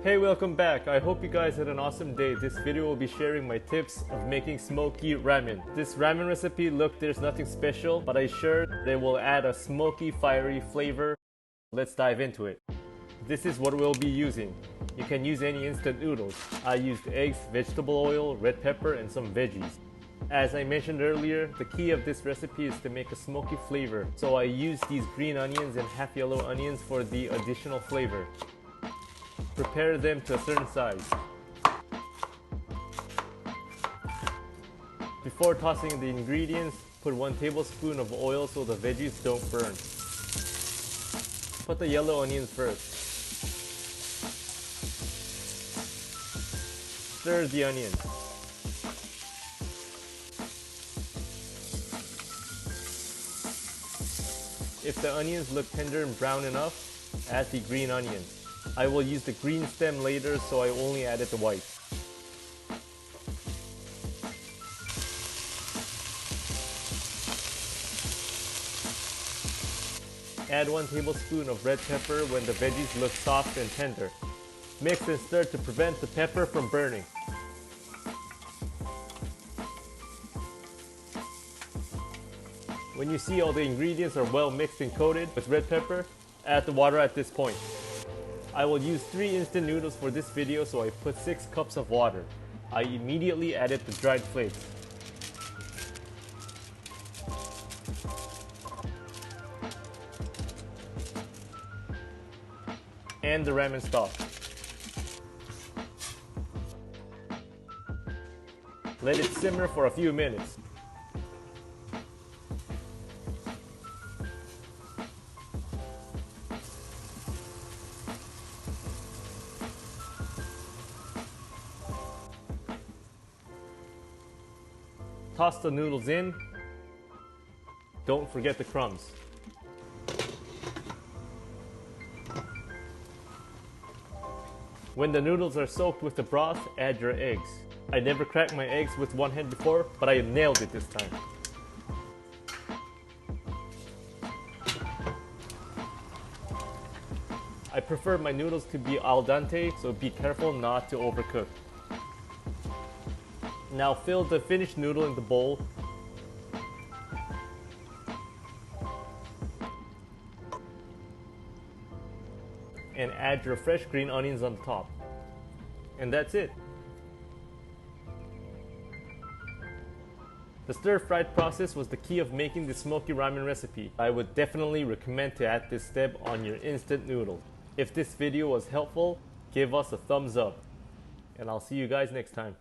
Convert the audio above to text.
Hey, welcome back. I hope you guys had an awesome day. This video will be sharing my tips of making smoky ramen. This ramen recipe, look, there's nothing special, but I sure they will add a smoky, fiery flavor. Let's dive into it. This is what we'll be using. You can use any instant noodles. I used eggs, vegetable oil, red pepper, and some veggies. As I mentioned earlier, the key of this recipe is to make a smoky flavor. So I used these green onions and half yellow onions for the additional flavor. Prepare them to a certain size. Before tossing the ingredients, put 1 tablespoon of oil so the veggies don't burn. Put the yellow onions first. Stir the onions. If the onions look tender and brown enough, add the green onions. I will use the green stem later, so I only added the white. Add 1 tablespoon of red pepper when the veggies look soft and tender. Mix and stir to prevent the pepper from burning. When you see all the ingredients are well mixed and coated with red pepper, add the water at this point. I will use 3 instant noodles for this video, so I put 6 cups of water. I immediately added the dried flakes. And the ramen stock. Let it simmer for a few minutes. Toss the noodles in. Don't forget the crumbs. When the noodles are soaked with the broth, add your eggs. I never cracked my eggs with one hand before, but I nailed it this time. I prefer my noodles to be al dente, so be careful not to overcook. Now fill the finished noodle in the bowl. And add your fresh green onions on top. And that's it. The stir-fried process was the key of making the smoky ramen recipe. I would definitely recommend to add this step on your instant noodle. If this video was helpful, give us a thumbs up. And I'll see you guys next time.